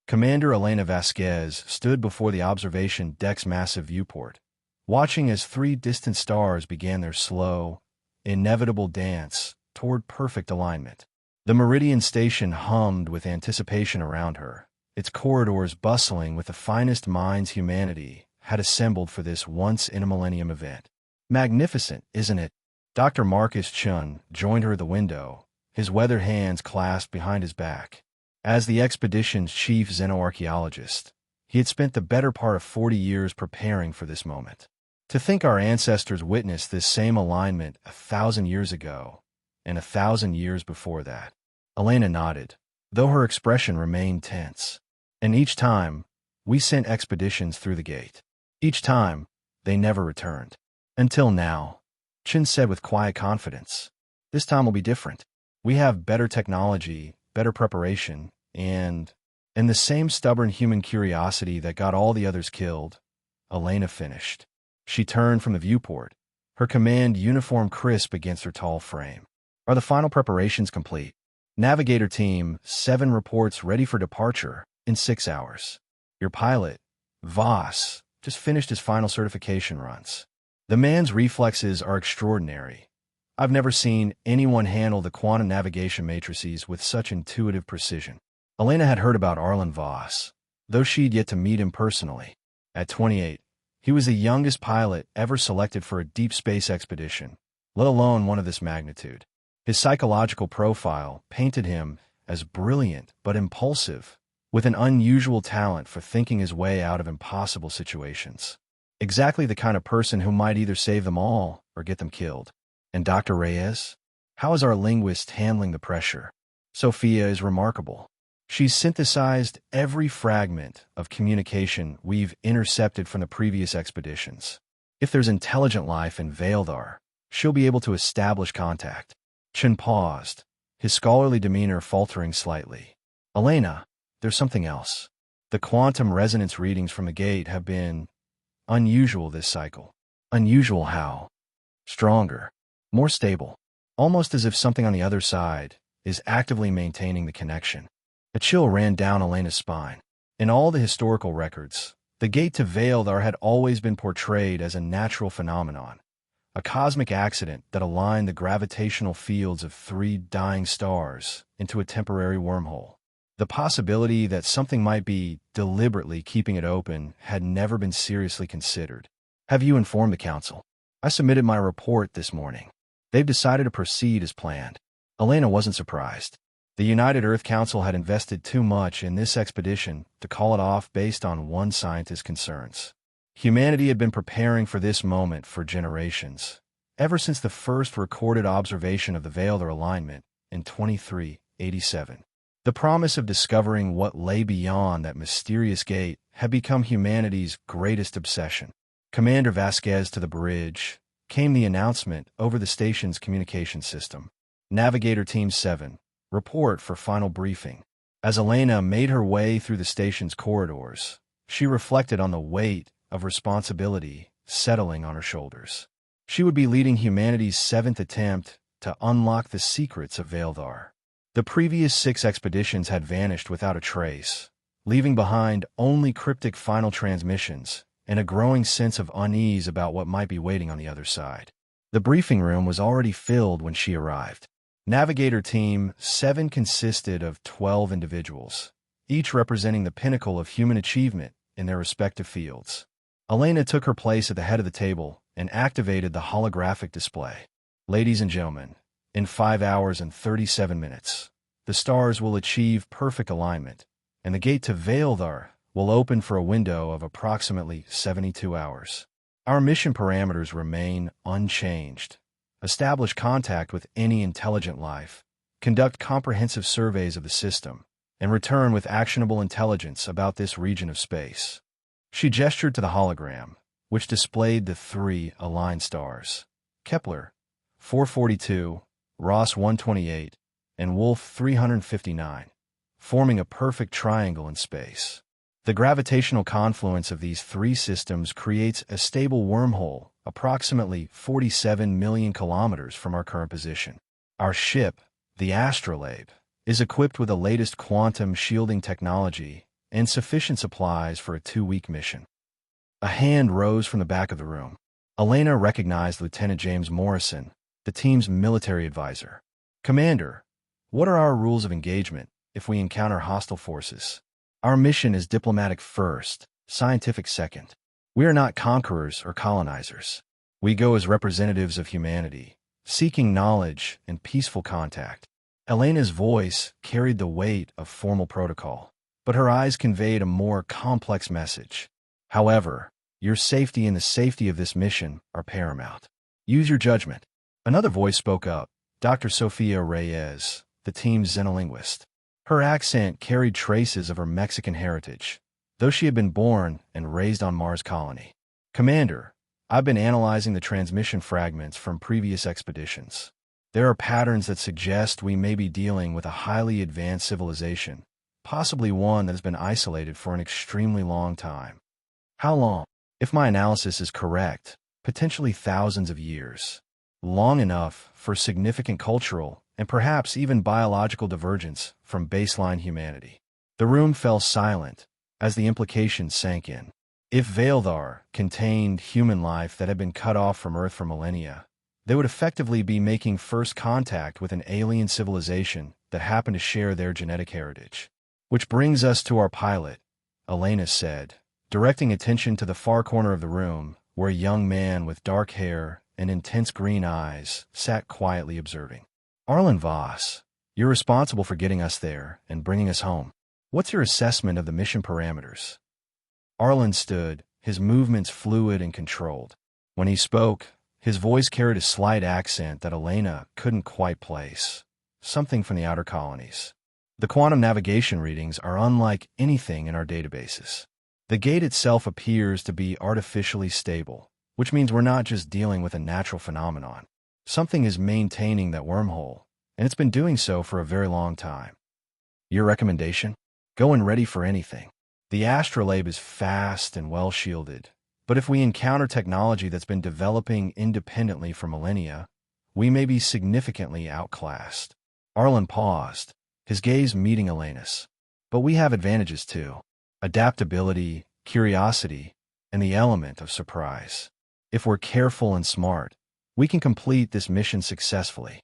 Commander Elena Vasquez stood before the observation deck's massive viewport, watching as three distant stars began their slow, inevitable dance toward perfect alignment. The Meridian station hummed with anticipation around her, its corridors bustling with the finest minds humanity had assembled for this once-in-a-millennium event. Magnificent, isn't it? Dr. Marcus Chun joined her at the window, his weathered hands clasped behind his back. As the expedition's chief xenoarchaeologist, he had spent the better part of 40 years preparing for this moment. To think our ancestors witnessed this same alignment 1,000 years ago, and 1,000 years before that. Elena nodded, though her expression remained tense. And each time, we sent expeditions through the gate. Each time, they never returned. Until now, Chin said with quiet confidence. This time will be different. We have better technology, better preparation, and the same stubborn human curiosity that got all the others killed. Elena finished. She turned from the viewport, her command uniform crisp against her tall frame. Are the final preparations complete? Navigator Team 7 reports ready for departure in 6 hours. Your pilot, Voss, just finished his final certification runs. The man's reflexes are extraordinary. I've never seen anyone handle the quantum navigation matrices with such intuitive precision. Elena had heard about Arlen Voss, though she'd yet to meet him personally. At 28, he was the youngest pilot ever selected for a deep space expedition, let alone one of this magnitude. His psychological profile painted him as brilliant but impulsive, with an unusual talent for thinking his way out of impossible situations. Exactly the kind of person who might either save them all or get them killed. And Dr. Reyes? How is our linguist handling the pressure? Sophia is remarkable. She's synthesized every fragment of communication we've intercepted from the previous expeditions. If there's intelligent life in Vaildar, she'll be able to establish contact. Chen paused, his scholarly demeanor faltering slightly. Elena, there's something else. The quantum resonance readings from the gate have been unusual this cycle. Unusual how? Stronger, more stable, almost as if something on the other side is actively maintaining the connection. A chill ran down Elena's spine. In all the historical records, the gate to Vaildar had always been portrayed as a natural phenomenon, a cosmic accident that aligned the gravitational fields of three dying stars into a temporary wormhole. The possibility that something might be deliberately keeping it open had never been seriously considered. Have you informed the Council? I submitted my report this morning. They've decided to proceed as planned. Elena wasn't surprised. The United Earth Council had invested too much in this expedition to call it off based on one scientist's concerns. Humanity had been preparing for this moment for generations, ever since the first recorded observation of the Vaildar alignment in 2387. The promise of discovering what lay beyond that mysterious gate had become humanity's greatest obsession. Commander Vasquez to the bridge came the announcement over the station's communication system. Navigator Team 7. Report for final briefing. As Elena made her way through the station's corridors, she reflected on the weight of responsibility settling on her shoulders. She would be leading humanity's 7th attempt to unlock the secrets of Vaildar. The previous 6 expeditions had vanished without a trace, leaving behind only cryptic final transmissions and a growing sense of unease about what might be waiting on the other side. The briefing room was already filled when she arrived. Navigator Team 7 consisted of 12 individuals, each representing the pinnacle of human achievement in their respective fields. Elena took her place at the head of the table and activated the holographic display. Ladies and gentlemen, in 5 hours and 37 minutes, the stars will achieve perfect alignment, and the gate to Vaildar will open for a window of approximately 72 hours. Our mission parameters remain unchanged. Establish contact with any intelligent life, conduct comprehensive surveys of the system, and return with actionable intelligence about this region of space. She gestured to the hologram, which displayed the 3 aligned stars: Kepler 442, Ross 128, and Wolf 359, forming a perfect triangle in space. The gravitational confluence of these 3 systems creates a stable wormhole approximately 47 million kilometers from our current position. Our ship, the Astrolabe, is equipped with the latest quantum shielding technology and sufficient supplies for a 2-week mission. A hand rose from the back of the room. Elena recognized Lieutenant James Morrison, the team's military advisor. "Commander, what are our rules of engagement if we encounter hostile forces? Our mission is diplomatic first, scientific second. We are not conquerors or colonizers. We go as representatives of humanity, seeking knowledge and peaceful contact." Elena's voice carried the weight of formal protocol, but her eyes conveyed a more complex message. "However, your safety and the safety of this mission are paramount. Use your judgment." Another voice spoke up, Dr. Sofia Reyes, the team's xenolinguist. Her accent carried traces of her Mexican heritage, though she had been born and raised on Mars colony. "Commander, I've been analyzing the transmission fragments from previous expeditions. There are patterns that suggest we may be dealing with a highly advanced civilization, possibly one that has been isolated for an extremely long time." "How long?" "If my analysis is correct, potentially thousands of years. Long enough for significant cultural and perhaps even biological divergence from baseline humanity." The room fell silent as the implications sank in. If Vaildar contained human life that had been cut off from Earth for millennia, they would effectively be making first contact with an alien civilization that happened to share their genetic heritage. "Which brings us to our pilot," Elena said, directing attention to the far corner of the room where a young man with dark hair and intense green eyes sat quietly observing. "Arlen Voss, you're responsible for getting us there and bringing us home. What's your assessment of the mission parameters?" Arlen stood, his movements fluid and controlled. When he spoke, his voice carried a slight accent that Elena couldn't quite place, something from the outer colonies. "The quantum navigation readings are unlike anything in our databases. The gate itself appears to be artificially stable, which means we're not just dealing with a natural phenomenon. Something is maintaining that wormhole, and it's been doing so for a very long time." "Your recommendation?" "Go in ready for anything. The astrolabe is fast and well shielded, but if we encounter technology that's been developing independently for millennia, we may be significantly outclassed." Arlen paused, his gaze meeting Elena's. "But we have advantages too. Adaptability, curiosity, and the element of surprise. If we're careful and smart, we can complete this mission successfully."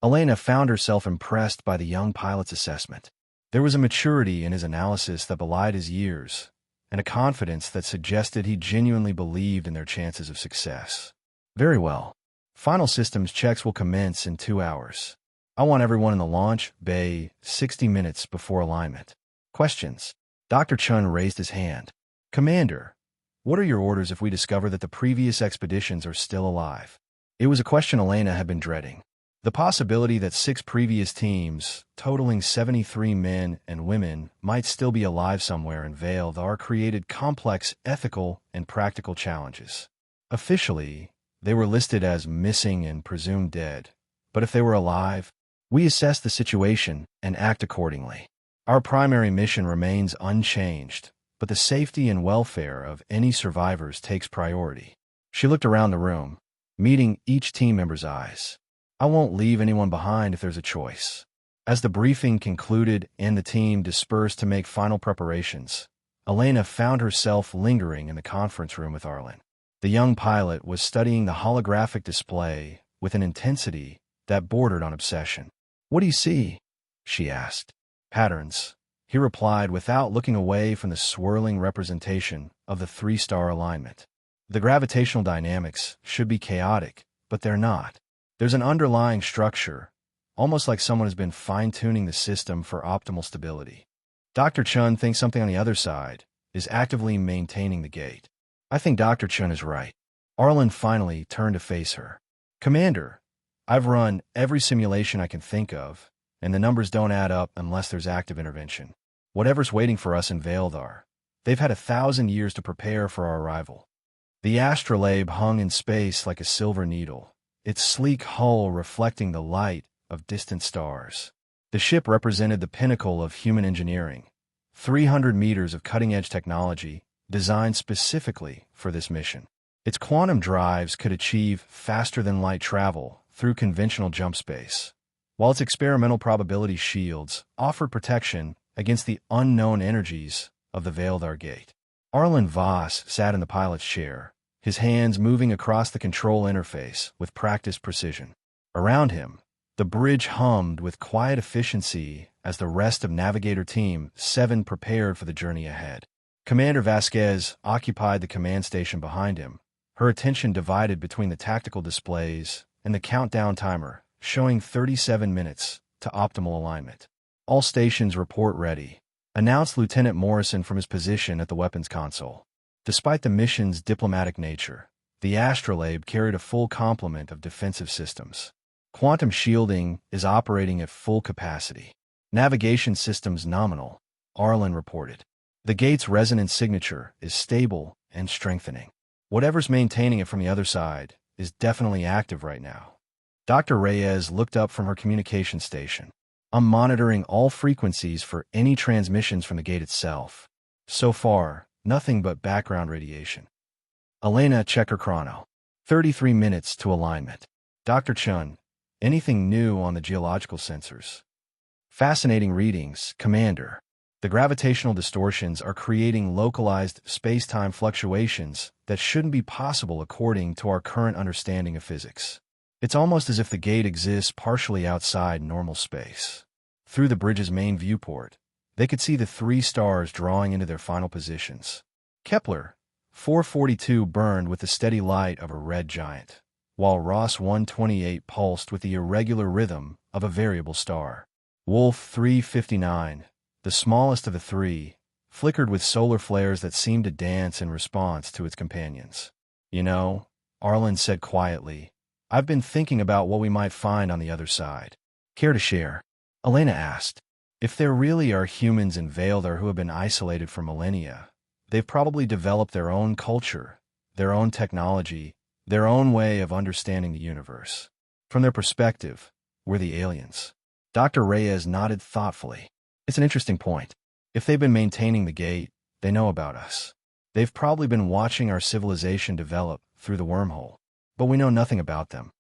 Elena found herself impressed by the young pilot's assessment. There was a maturity in his analysis that belied his years, and a confidence that suggested he genuinely believed in their chances of success. "Very well. Final systems checks will commence in 2 hours. I want everyone in the launch bay 60 minutes before alignment. Questions?" Dr. Chun raised his hand. "Commander, what are your orders if we discover that the previous expeditions are still alive?" It was a question Elena had been dreading. The possibility that 6 previous teams, totaling 73 men and women, might still be alive somewhere in Vaildar created complex ethical and practical challenges. Officially, they were listed as missing and presumed dead, but if they were alive, we assess the situation and act accordingly. Our primary mission remains unchanged, but the safety and welfare of any survivors takes priority. She looked around the room, meeting each team member's eyes. "I won't leave anyone behind if there's a choice." As the briefing concluded and the team dispersed to make final preparations, Elena found herself lingering in the conference room with Arlen. The young pilot was studying the holographic display with an intensity that bordered on obsession. "What do you see?" she asked. "Patterns," he replied without looking away from the swirling representation of the 3-star alignment. "The gravitational dynamics should be chaotic, but they're not. There's an underlying structure, almost like someone has been fine-tuning the system for optimal stability. Dr. Chun thinks something on the other side is actively maintaining the gate." "I think Dr. Chun is right." Arlen finally turned to face her. "Commander, I've run every simulation I can think of, and the numbers don't add up unless there's active intervention. Whatever's waiting for us in Vaildar, they've had 1,000 years to prepare for our arrival." The astrolabe hung in space like a silver needle, its sleek hull reflecting the light of distant stars. The ship represented the pinnacle of human engineering, 300 meters of cutting-edge technology designed specifically for this mission. Its quantum drives could achieve faster-than-light travel through conventional jump space, while its experimental probability shields offered protection against the unknown energies of the Veildar Gate. Arlen Voss sat in the pilot's chair, his hands moving across the control interface with practiced precision. Around him, the bridge hummed with quiet efficiency as the rest of Navigator Team 7 prepared for the journey ahead. Commander Vasquez occupied the command station behind him, her attention divided between the tactical displays and the countdown timer, showing 37 minutes to optimal alignment. "All stations report ready," announced Lieutenant Morrison from his position at the weapons console. Despite the mission's diplomatic nature, the astrolabe carried a full complement of defensive systems. Quantum shielding is operating at full capacity. Navigation systems nominal, Arlen reported. The gate's resonance signature is stable and strengthening. Whatever's maintaining it from the other side is definitely active right now. Dr. Reyes looked up from her communication station. "I'm monitoring all frequencies for any transmissions from the gate itself. So far, nothing but background radiation." Elena checked her chrono. 33 minutes to alignment. "Dr. Chun, anything new on the geological sensors?" "Fascinating readings, Commander. The gravitational distortions are creating localized space-time fluctuations that shouldn't be possible according to our current understanding of physics. It's almost as if the gate exists partially outside normal space." Through the bridge's main viewport, they could see the 3 stars drawing into their final positions. Kepler 442 burned with the steady light of a red giant, while Ross 128 pulsed with the irregular rhythm of a variable star. Wolf 359, the smallest of the 3, flickered with solar flares that seemed to dance in response to its companions. "You know," Arlen said quietly, "I've been thinking about what we might find on the other side." "Care to share?" Elena asked. "If there really are humans in Veildar who have been isolated for millennia, they've probably developed their own culture, their own technology, their own way of understanding the universe. From their perspective, we're the aliens." Dr. Reyes nodded thoughtfully. "It's an interesting point. If they've been maintaining the gate, they know about us. They've probably been watching our civilization develop through the wormhole, but we know nothing about them.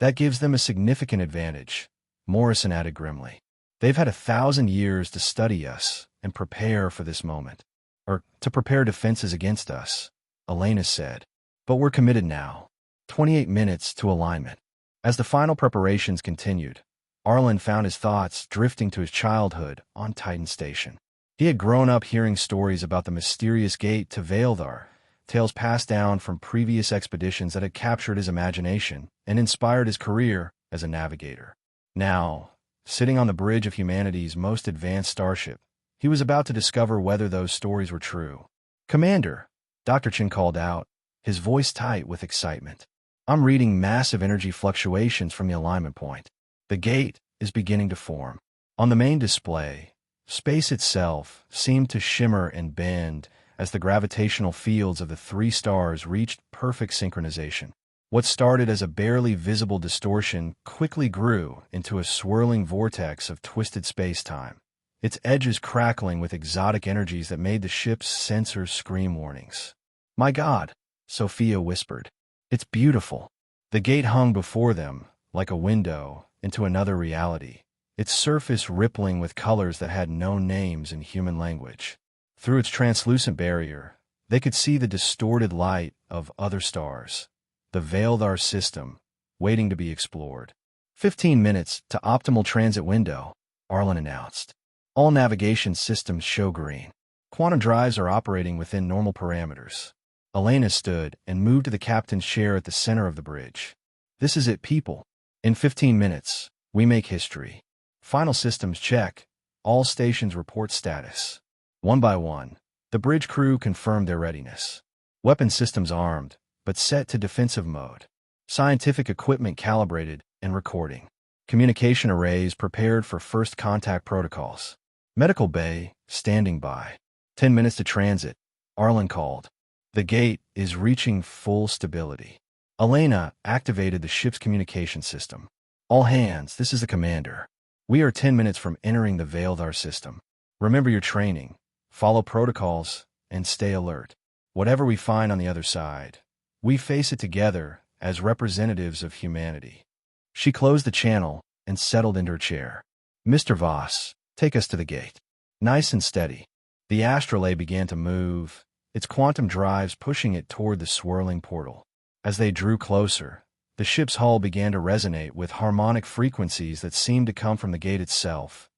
That gives them a significant advantage," Morrison added grimly. "They've had 1,000 years to study us and prepare for this moment. Or to prepare defenses against us," Elena said. "But we're committed now." 28 minutes to alignment. As the final preparations continued, Arlen found his thoughts drifting to his childhood on Titan Station. He had grown up hearing stories about the mysterious gate to Veildar, tales passed down from previous expeditions that had captured his imagination and inspired his career as a navigator. Now, sitting on the bridge of humanity's most advanced starship, he was about to discover whether those stories were true. "Commander," Dr. Chin called out, his voice tight with excitement. "I'm reading massive energy fluctuations from the alignment point. The gate is beginning to form." On the main display, space itself seemed to shimmer and bend as the gravitational fields of the 3 stars reached perfect synchronization. What started as a barely visible distortion quickly grew into a swirling vortex of twisted space-time, its edges crackling with exotic energies that made the ship's sensors scream warnings. "My God," Sophia whispered. "It's beautiful." The gate hung before them like a window into another reality, its surface rippling with colors that had no names in human language. Through its translucent barrier, they could see the distorted light of other stars, the Veildar system, waiting to be explored. 15 minutes to optimal transit window, Arlen announced. "All navigation systems show green. Quantum drives are operating within normal parameters." Elena stood and moved to the captain's chair at the center of the bridge. "This is it, people. In 15 minutes, we make history. Final systems check. All stations report status." One by one, the bridge crew confirmed their readiness. Weapon systems armed, but set to defensive mode. Scientific equipment calibrated and recording. Communication arrays prepared for first contact protocols. Medical bay standing by. 10 minutes to transit, Arlen called. "The gate is reaching full stability." Elena activated the ship's communication system. "All hands, this is the commander. We are 10 minutes from entering the Veildar system. Remember your training, follow protocols, and stay alert. Whatever we find on the other side, we face it together as representatives of humanity." She closed the channel and settled into her chair. "Mr. Voss, take us to the gate. Nice and steady." The astrolabe began to move, its quantum drives pushing it toward the swirling portal. As they drew closer, the ship's hull began to resonate with harmonic frequencies that seemed to come from the gate itself,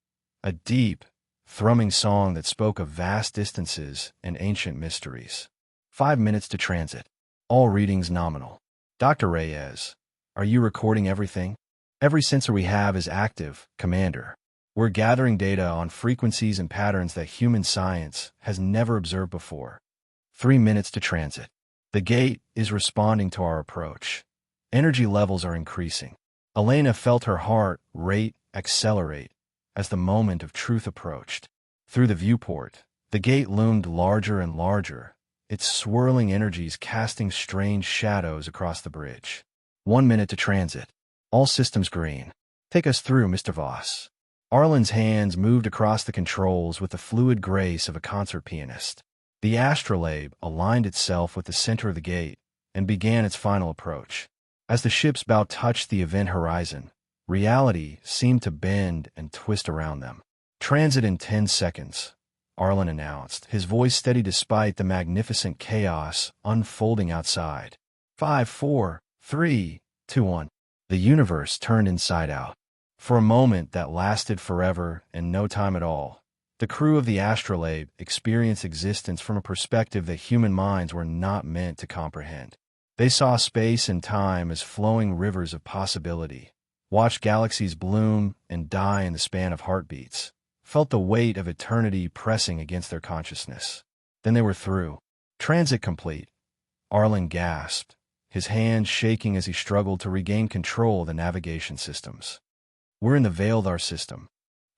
a deep, thrumming song that spoke of vast distances and ancient mysteries. 5 minutes to transit. All readings nominal. Dr. Reyes, are you recording everything? Every sensor we have is active, Commander. We're gathering data on frequencies and patterns that human science has never observed before. 3 minutes to transit. The gate is responding to our approach. Energy levels are increasing. Elena felt her heart rate accelerate as the moment of truth approached. Through the viewport, the gate loomed larger and larger, its swirling energies casting strange shadows across the bridge. 1 minute to transit. All systems green. Take us through, Mr. Voss. Arlen's hands moved across the controls with the fluid grace of a concert pianist. The astrolabe aligned itself with the center of the gate and began its final approach. As the ship's bow touched the event horizon, reality seemed to bend and twist around them. Transit in 10 seconds, Arlen announced, his voice steady despite the magnificent chaos unfolding outside. 5, 4, 3, 2, 1. The universe turned inside out. For a moment that lasted forever and no time at all, the crew of the astrolabe experienced existence from a perspective that human minds were not meant to comprehend. They saw space and time as flowing rivers of possibility, watched galaxies bloom and die in the span of heartbeats, felt the weight of eternity pressing against their consciousness. Then they were through. Transit complete. Arlen gasped, his hands shaking as he struggled to regain control of the navigation systems. We're in the Veildar system.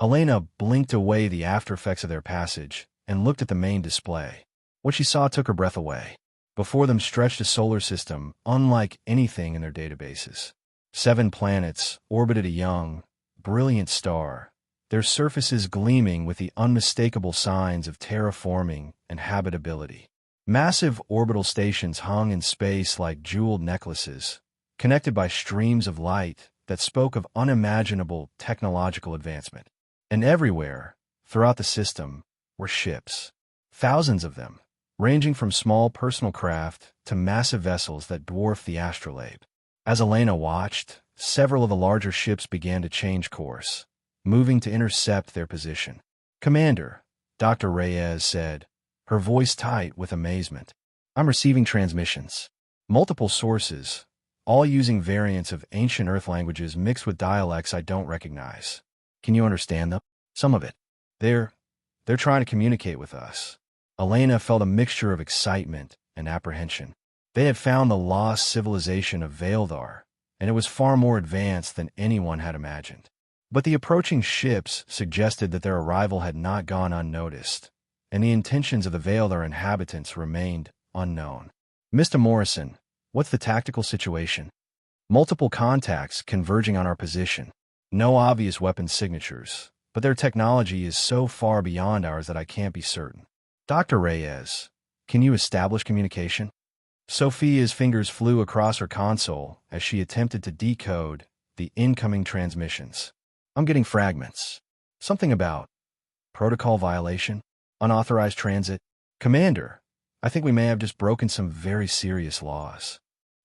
Elena blinked away the aftereffects of their passage and looked at the main display. What she saw took her breath away. Before them stretched a solar system unlike anything in their databases. 7 planets orbited a young, brilliant star, their surfaces gleaming with the unmistakable signs of terraforming and habitability. Massive orbital stations hung in space like jeweled necklaces, connected by streams of light that spoke of unimaginable technological advancement. And everywhere, throughout the system, were ships. Thousands of them, ranging from small personal craft to massive vessels that dwarfed the astrolabe. As Elena watched, several of the larger ships began to change course, moving to intercept their position. Commander, Dr. Reyes said, her voice tight with amazement. I'm receiving transmissions. Multiple sources, all using variants of ancient Earth languages mixed with dialects I don't recognize. Can you understand them? Some of it. They're trying to communicate with us. Elena felt a mixture of excitement and apprehension. They had found the lost civilization of Veildar, and it was far more advanced than anyone had imagined. But the approaching ships suggested that their arrival had not gone unnoticed, and the intentions of the Veildar inhabitants remained unknown. Mr. Morrison, what's the tactical situation? Multiple contacts converging on our position. No obvious weapon signatures, but their technology is so far beyond ours that I can't be certain. Dr. Reyes, can you establish communication? Sophia's fingers flew across her console as she attempted to decode the incoming transmissions. I'm getting fragments. Something about protocol violation, unauthorized transit. Commander, I think we may have just broken some very serious laws.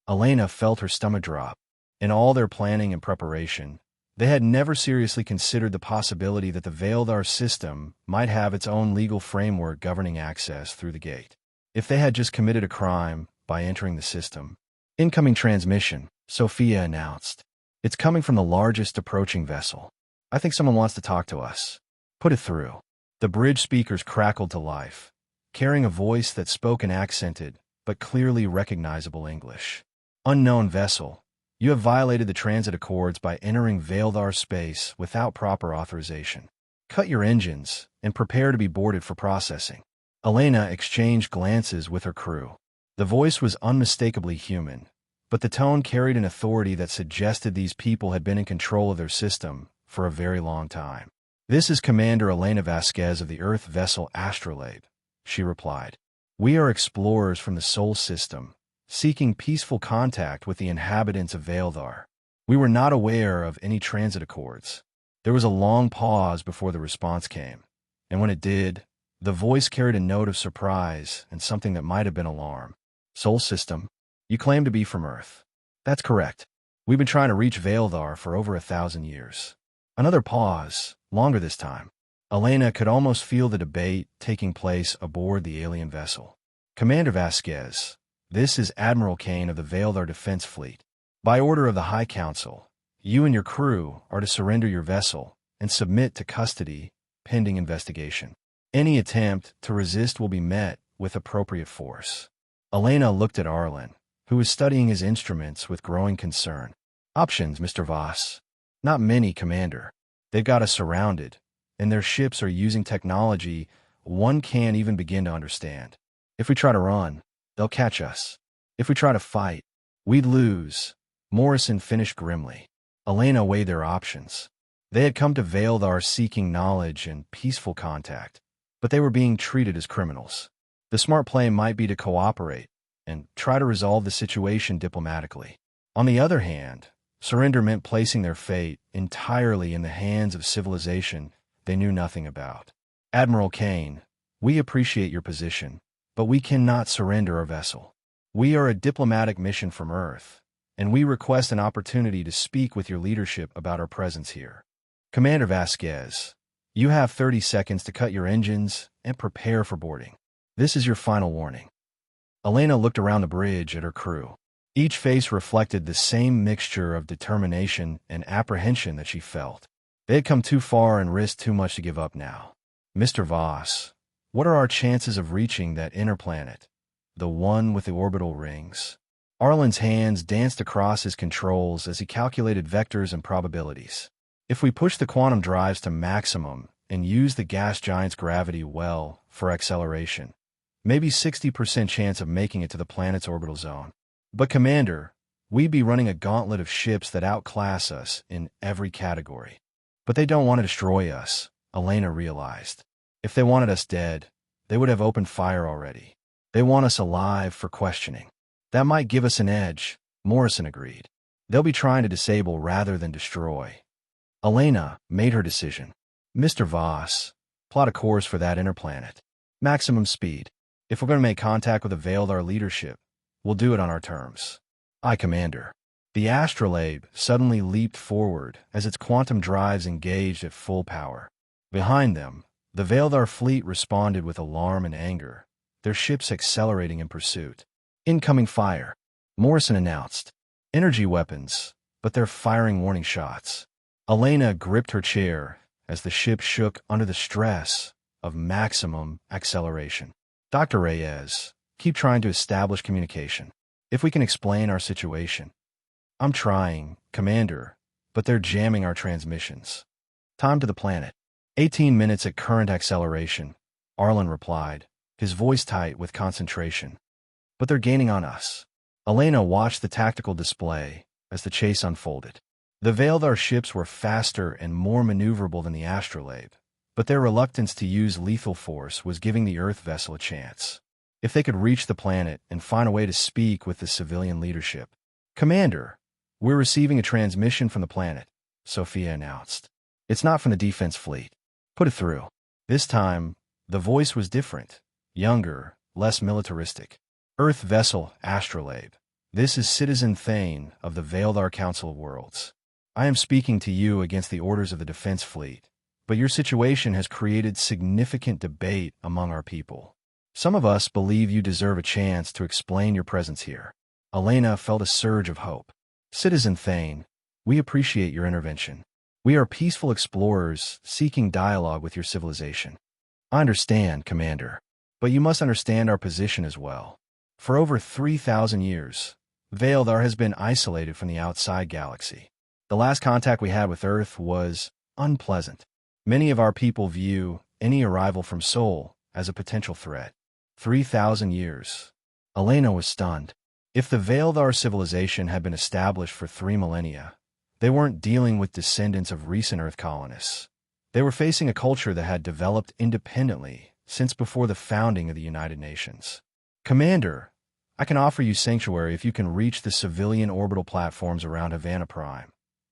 Elena felt her stomach drop. In all their planning and preparation, they had never seriously considered the possibility that the Veildar system might have its own legal framework governing access through the gate. If they had just committed a crime by entering the system. Incoming transmission, Sophia announced. It's coming from the largest approaching vessel. I think someone wants to talk to us. Put it through. The bridge speakers crackled to life, carrying a voice that spoke in accented but clearly recognizable English. Unknown vessel. You have violated the transit accords by entering Veildar space without proper authorization. Cut your engines and prepare to be boarded for processing. Elena exchanged glances with her crew. The voice was unmistakably human, but the tone carried an authority that suggested these people had been in control of their system for a very long time. This is Commander Elena Vasquez of the Earth vessel Astrolabe, she replied. We are explorers from the Sol system, seeking peaceful contact with the inhabitants of Veildar. We were not aware of any transit accords. There was a long pause before the response came, and when it did, The voice carried a note of surprise and something that might have been alarm. Sol system? You claim to be from Earth. That's correct. We've been trying to reach Vaildar for over 1,000 years. Another pause, longer this time. Elena could almost feel the debate taking place aboard the alien vessel. Commander Vasquez, this is Admiral Kane of the Vaildar Defense Fleet. By order of the High Council, you and your crew are to surrender your vessel and submit to custody pending investigation. Any attempt to resist will be met with appropriate force. Elena looked at Arlen, who was studying his instruments with growing concern. Options, Mr. Voss. Not many, Commander. They've got us surrounded, and their ships are using technology one can't even begin to understand. If we try to run, they'll catch us. If we try to fight, we'd lose. Morrison finished grimly. Elena weighed their options. They had come to Vaildar seeking knowledge and peaceful contact, but they were being treated as criminals. The smart play might be to cooperate and try to resolve the situation diplomatically. On the other hand, surrender meant placing their fate entirely in the hands of civilization they knew nothing about. Admiral Kane, we appreciate your position, but we cannot surrender our vessel. We are a diplomatic mission from Earth, and we request an opportunity to speak with your leadership about our presence here. Commander Vasquez, you have 30 seconds to cut your engines and prepare for boarding. This is your final warning. Elena looked around the bridge at her crew. Each face reflected the same mixture of determination and apprehension that she felt. They had come too far and risked too much to give up now. Mr. Voss, what are our chances of reaching that inner planet, the one with the orbital rings? Arlen's hands danced across his controls as he calculated vectors and probabilities. If we push the quantum drives to maximum and use the gas giant's gravity well for acceleration, maybe 60% chance of making it to the planet's orbital zone. But Commander, we'd be running a gauntlet of ships that outclass us in every category. But they don't want to destroy us, Elena realized. If they wanted us dead, they would have opened fire already. They want us alive for questioning. That might give us an edge, Morrison agreed. They'll be trying to disable rather than destroy. Elena made her decision. Mr. Voss, plot a course for that inner planet. Maximum speed. If we're going to make contact with the Vaildar leadership, we'll do it on our terms. Aye, Commander. The astrolabe suddenly leaped forward as its quantum drives engaged at full power. Behind them, the Vaildar fleet responded with alarm and anger, their ships accelerating in pursuit. Incoming fire, Morrison announced. Energy weapons, but they're firing warning shots. Elena gripped her chair as the ship shook under the stress of maximum acceleration. Dr. Reyes, keep trying to establish communication. If we can explain our situation. I'm trying, Commander, but they're jamming our transmissions. Time to the planet. 18 minutes at current acceleration, Arlen replied, his voice tight with concentration. But they're gaining on us. Elena watched the tactical display as the chase unfolded. The Vaildar ships were faster and more maneuverable than the astrolabe, but their reluctance to use lethal force was giving the Earth vessel a chance. If they could reach the planet and find a way to speak with the civilian leadership. Commander, we're receiving a transmission from the planet, Sophia announced. It's not from the defense fleet. Put it through. This time, the voice was different, younger, less militaristic. Earth vessel astrolabe. This is Citizen Thane of the Vaildar Council of Worlds. I am speaking to you against the orders of the defense fleet, but your situation has created significant debate among our people. Some of us believe you deserve a chance to explain your presence here. Elena felt a surge of hope. Citizen Thane, we appreciate your intervention. We are peaceful explorers seeking dialogue with your civilization. I understand, Commander, but you must understand our position as well. For over 3,000 years, Vaildar has been isolated from the outside galaxy. The last contact we had with Earth was unpleasant. Many of our people view any arrival from Sol as a potential threat. 3,000 years. Elena was stunned. If the Vaildar civilization had been established for 3 millennia, they weren't dealing with descendants of recent Earth colonists. They were facing a culture that had developed independently since before the founding of the United Nations. Commander, I can offer you sanctuary if you can reach the civilian orbital platforms around Havana Prime.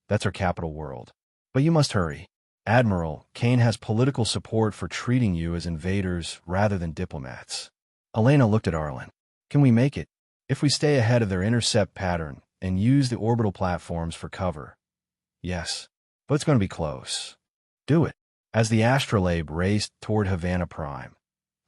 That's our capital world. But you must hurry. Admiral, Kane has political support for treating you as invaders rather than diplomats. Elena looked at Arlen. Can we make it? If we stay ahead of their intercept pattern and use the orbital platforms for cover. Yes, but it's going to be close. Do it. As the astrolabe raced toward Havana Prime,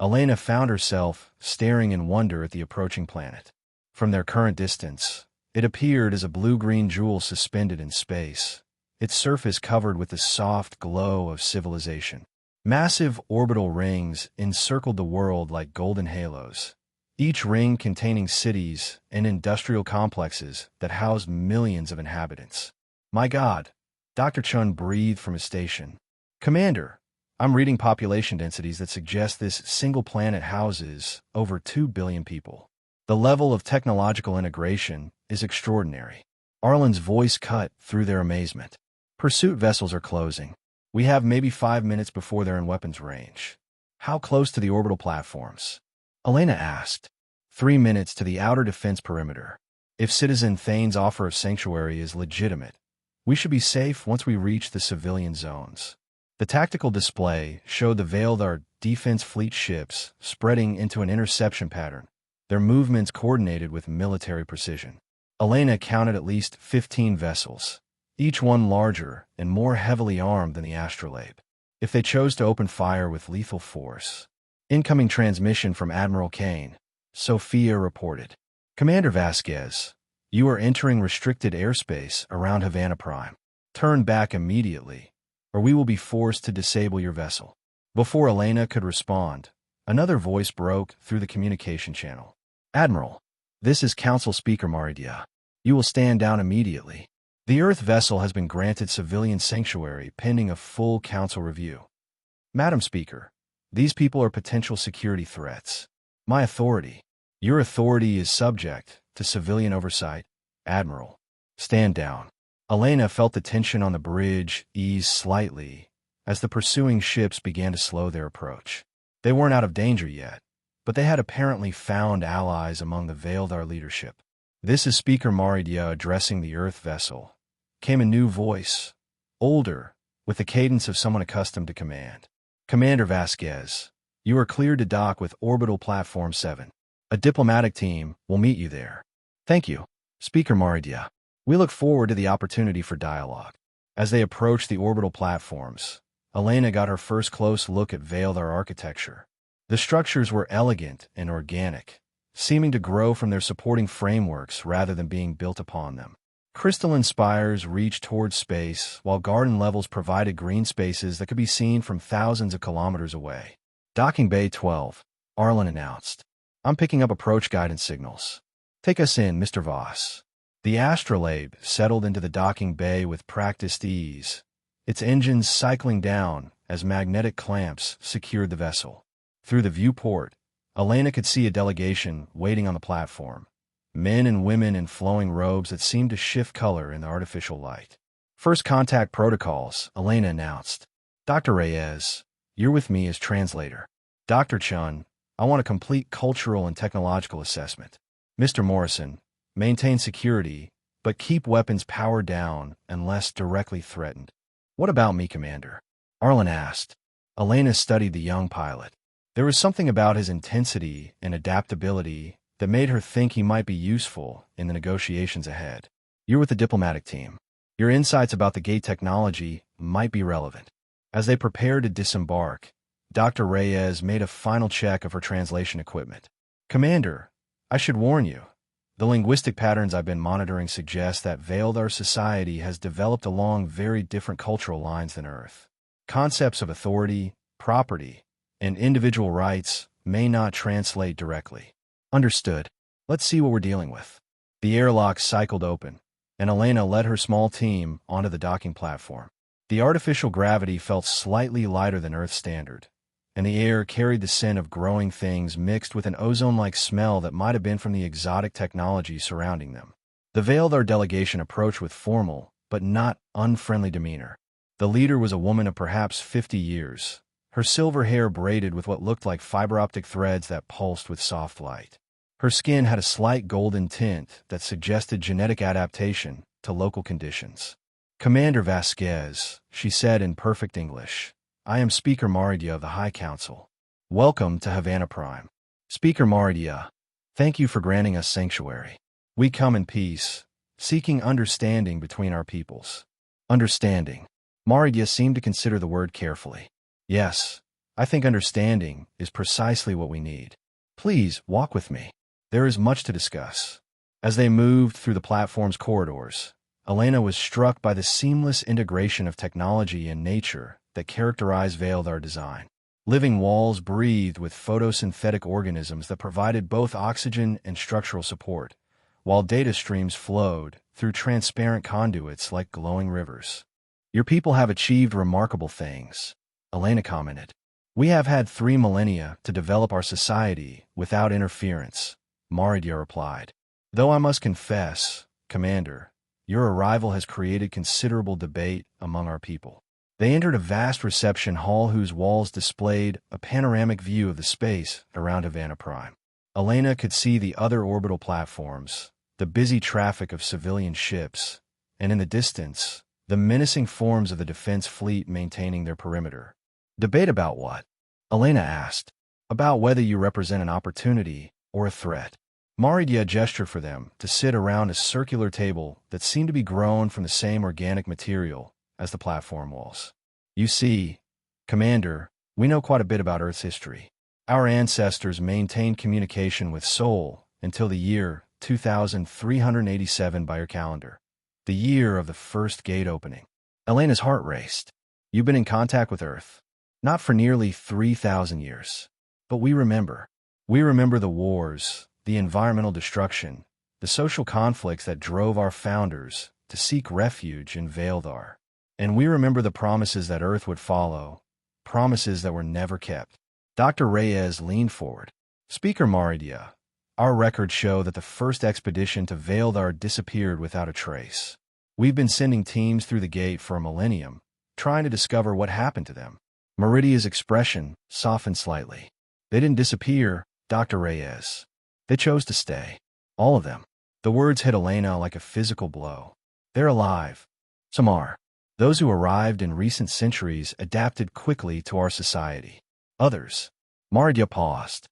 Elena found herself staring in wonder at the approaching planet. From their current distance, it appeared as a blue-green jewel suspended in space, its surface covered with the soft glow of civilization. Massive orbital rings encircled the world like golden halos, each ring containing cities and industrial complexes that housed millions of inhabitants. My God, Dr. Chun breathed from his station. Commander, I'm reading population densities that suggest this single planet houses over 2 billion people. The level of technological integration is extraordinary. Arlen's voice cut through their amazement. Pursuit vessels are closing. We have maybe 5 minutes before they're in weapons range. How close to the orbital platforms? Elena asked. 3 minutes to the outer defense perimeter. If Citizen Thane's offer of sanctuary is legitimate, we should be safe once we reach the civilian zones. The tactical display showed the Veldar defense fleet ships spreading into an interception pattern, their movements coordinated with military precision. Elena counted at least 15 vessels, each one larger and more heavily armed than the astrolabe. If they chose to open fire with lethal force. Incoming transmission from Admiral Kane, Sophia reported. Commander Vasquez, you are entering restricted airspace around Havana Prime. Turn back immediately, or we will be forced to disable your vessel. Before Elena could respond, another voice broke through the communication channel. Admiral, this is Council Speaker Maridia. You will stand down immediately. The Earth vessel has been granted civilian sanctuary pending a full Council review. Madam Speaker, these people are potential security threats. My authority. Your authority is subject to civilian oversight. Admiral, stand down. Elena felt the tension on the bridge ease slightly as the pursuing ships began to slow their approach. They weren't out of danger yet, but they had apparently found allies among the Veldar leadership. This is Speaker Maridia addressing the Earth vessel. Came a new voice, older, with the cadence of someone accustomed to command. Commander Vasquez, you are cleared to dock with Orbital Platform 7. A diplomatic team will meet you there. Thank you, Speaker Maridia. We look forward to the opportunity for dialogue. As they approached the orbital platforms, Elena got her first close look at Veldar architecture. The structures were elegant and organic, seeming to grow from their supporting frameworks rather than being built upon them. Crystalline spires reached towards space, while garden levels provided green spaces that could be seen from thousands of kilometers away. Docking Bay 12, Arlen announced. I'm picking up approach guidance signals. Take us in, Mr. Voss. The astrolabe settled into the docking bay with practiced ease, its engines cycling down as magnetic clamps secured the vessel. Through the viewport, Elena could see a delegation waiting on the platform, men and women in flowing robes that seemed to shift color in the artificial light. First contact protocols, Elena announced. Dr. Reyes, you're with me as translator. Dr. Chun, I want a complete cultural and technological assessment. Mr. Morrison, maintain security, but keep weapons powered down unless directly threatened. What about me, Commander? Arlen asked. Elena studied the young pilot. There was something about his intensity and adaptability that made her think he might be useful in the negotiations ahead. You're with the diplomatic team. Your insights about the gate technology might be relevant. As they prepared to disembark, Dr. Reyes made a final check of her translation equipment. Commander, I should warn you. The linguistic patterns I've been monitoring suggest that Veldar society has developed along very different cultural lines than Earth. Concepts of authority, property, and individual rights may not translate directly. Understood. Let's see what we're dealing with. The airlock cycled open, and Elena led her small team onto the docking platform. The artificial gravity felt slightly lighter than Earth standard, and the air carried the scent of growing things mixed with an ozone-like smell that might have been from the exotic technology surrounding them. The Veldar delegation approached with formal, but not unfriendly demeanor. The leader was a woman of perhaps 50 years, her silver hair braided with what looked like fiber-optic threads that pulsed with soft light. Her skin had a slight golden tint that suggested genetic adaptation to local conditions. Commander Vasquez, she said in perfect English. I am Speaker Maridia of the High Council. Welcome to Havana Prime. Speaker Maridia, thank you for granting us sanctuary. We come in peace, seeking understanding between our peoples. Understanding. Maridia seemed to consider the word carefully. Yes, I think understanding is precisely what we need. Please, walk with me. There is much to discuss. As they moved through the platform's corridors, Elena was struck by the seamless integration of technology and nature that characterized Veildar design. Living walls breathed with photosynthetic organisms that provided both oxygen and structural support, while data streams flowed through transparent conduits like glowing rivers. Your people have achieved remarkable things, Elena commented. We have had 3 millennia to develop our society without interference, Maridia replied. Though I must confess, Commander, your arrival has created considerable debate among our people. They entered a vast reception hall whose walls displayed a panoramic view of the space around Havana Prime. Elena could see the other orbital platforms, the busy traffic of civilian ships, and in the distance, the menacing forms of the defense fleet maintaining their perimeter. Debate about what? Elena asked. About whether you represent an opportunity or a threat. Maridia gestured for them to sit around a circular table that seemed to be grown from the same organic material as the platform walls. You see, Commander, we know quite a bit about Earth's history. Our ancestors maintained communication with Sol until the year 2387 by your calendar, the year of the first gate opening. Elena's heart raced. You've been in contact with Earth, not for nearly 3,000 years. But we remember. We remember the wars, the environmental destruction, the social conflicts that drove our founders to seek refuge in Veildar. And we remember the promises that Earth would follow, promises that were never kept. Dr. Reyes leaned forward. Speaker Maridia, our records show that the first expedition to Veildar disappeared without a trace. We've been sending teams through the gate for a millennium, trying to discover what happened to them. Maridia's expression softened slightly. They didn't disappear, Dr. Reyes. They chose to stay. All of them. The words hit Elena like a physical blow. They're alive. Some are. Those who arrived in recent centuries adapted quickly to our society. Others. Maridia paused.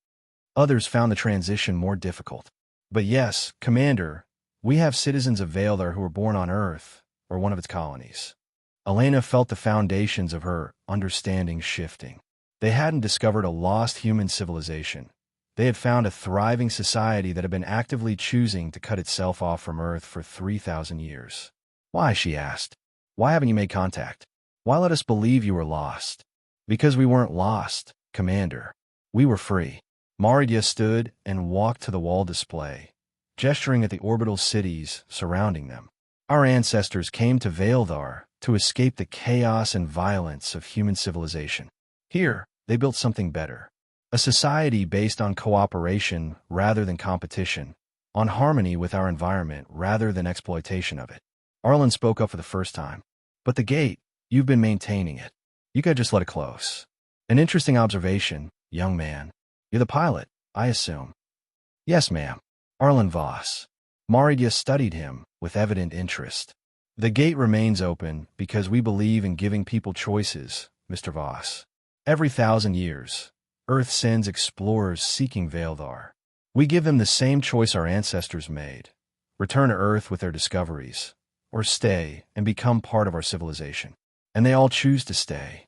Others found the transition more difficult. But yes, Commander, we have citizens of Veildar who were born on Earth, or one of its colonies. Elena felt the foundations of her understanding shifting. They hadn't discovered a lost human civilization. They had found a thriving society that had been actively choosing to cut itself off from Earth for 3,000 years. Why, she asked. Why haven't you made contact? Why let us believe you were lost? Because we weren't lost, Commander. We were free. Maridia stood and walked to the wall display, gesturing at the orbital cities surrounding them. Our ancestors came to Veildar to escape the chaos and violence of human civilization. Here, they built something better. A society based on cooperation rather than competition, on harmony with our environment rather than exploitation of it. Arlen spoke up for the first time. But the gate, you've been maintaining it. You could just let it close. An interesting observation, young man. You're the pilot, I assume. Yes, ma'am. Arlen Voss. Maridia studied him with evident interest. The gate remains open because we believe in giving people choices, Mr. Voss. Every 1,000 years, Earth sends explorers seeking Veildar. We give them the same choice our ancestors made. Return to Earth with their discoveries, or stay and become part of our civilization. And they all choose to stay.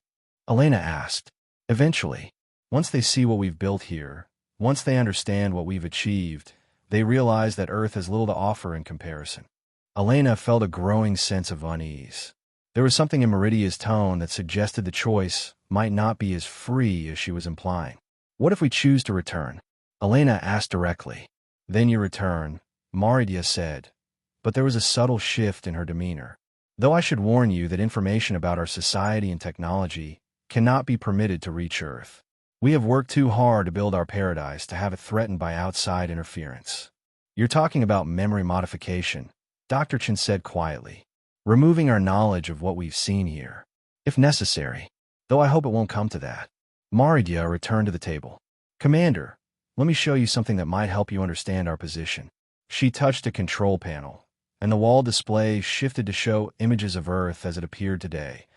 Elena asked. Eventually, once they see what we've built here, once they understand what we've achieved, they realize that Earth has little to offer in comparison. Elena felt a growing sense of unease. There was something in Maridia's tone that suggested the choice might not be as free as she was implying. What if we choose to return? Elena asked directly. Then you return, Maridia said. But there was a subtle shift in her demeanor. Though I should warn you that information about our society and technology cannot be permitted to reach Earth. We have worked too hard to build our paradise to have it threatened by outside interference. You're talking about memory modification, Dr. Chen said quietly. Removing our knowledge of what we've seen here. If necessary. Though I hope it won't come to that. Maridia returned to the table. Commander, let me show you something that might help you understand our position. She touched a control panel, and the wall display shifted to show images of Earth as it appeared today.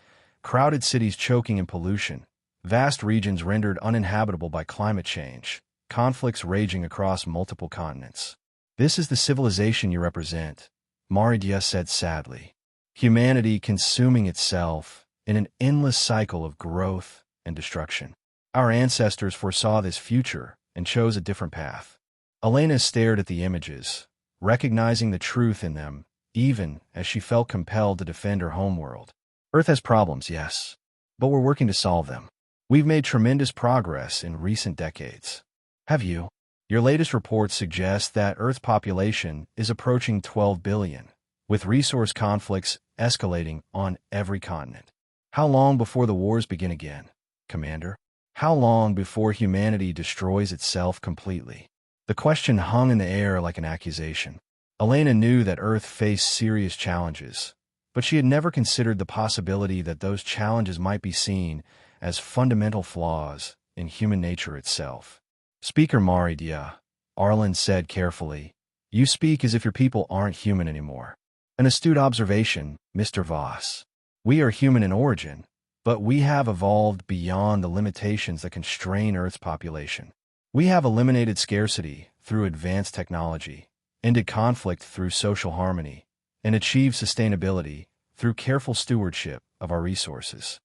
Crowded cities choking in pollution, vast regions rendered uninhabitable by climate change, conflicts raging across multiple continents. This is the civilization you represent, Maridia said sadly. Humanity consuming itself in an endless cycle of growth and destruction. Our ancestors foresaw this future and chose a different path. Elena stared at the images, recognizing the truth in them, even as she felt compelled to defend her homeworld. Earth has problems, yes, but we're working to solve them. We've made tremendous progress in recent decades. Have you? Your latest reports suggest that Earth's population is approaching 12 billion, with resource conflicts escalating on every continent. How long before the wars begin again, Commander? How long before humanity destroys itself completely? The question hung in the air like an accusation. Elena knew that Earth faced serious challenges, but she had never considered the possibility that those challenges might be seen as fundamental flaws in human nature itself. Speaker Maridia, Arlen said carefully, you speak as if your people aren't human anymore. An astute observation, Mr. Voss. We are human in origin, but we have evolved beyond the limitations that constrain Earth's population. We have eliminated scarcity through advanced technology, ended conflict through social harmony, and achieved sustainability through careful stewardship of our resources.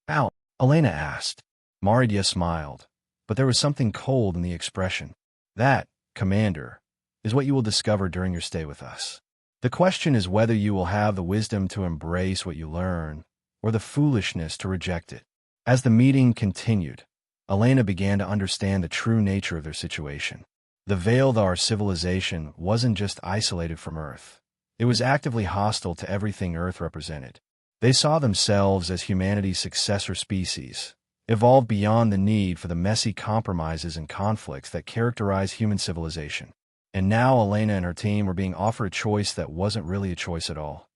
How? Elena asked. Maridia smiled, but there was something cold in the expression. That, Commander, is what you will discover during your stay with us. The question is whether you will have the wisdom to embrace what you learn, or the foolishness to reject it. As the meeting continued, Elena began to understand the true nature of their situation. The Veildar civilization wasn't just isolated from Earth. It was actively hostile to everything Earth represented. They saw themselves as humanity's successor species, evolved beyond the need for the messy compromises and conflicts that characterize human civilization. And now Elena and her team were being offered a choice that wasn't really a choice at all.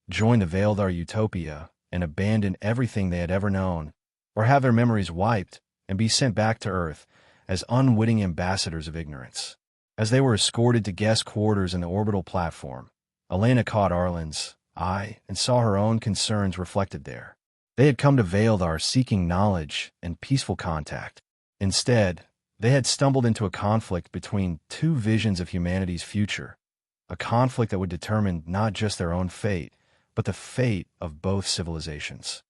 Join the Veildar utopia and abandon everything they had ever known, or have their memories wiped and be sent back to Earth as unwitting ambassadors of ignorance. As they were escorted to guest quarters in the orbital platform, Elena caught Arlen's eye and saw her own concerns reflected there. They had come to Veildar seeking knowledge and peaceful contact. Instead, they had stumbled into a conflict between two visions of humanity's future, a conflict that would determine not just their own fate, but the fate of both civilizations.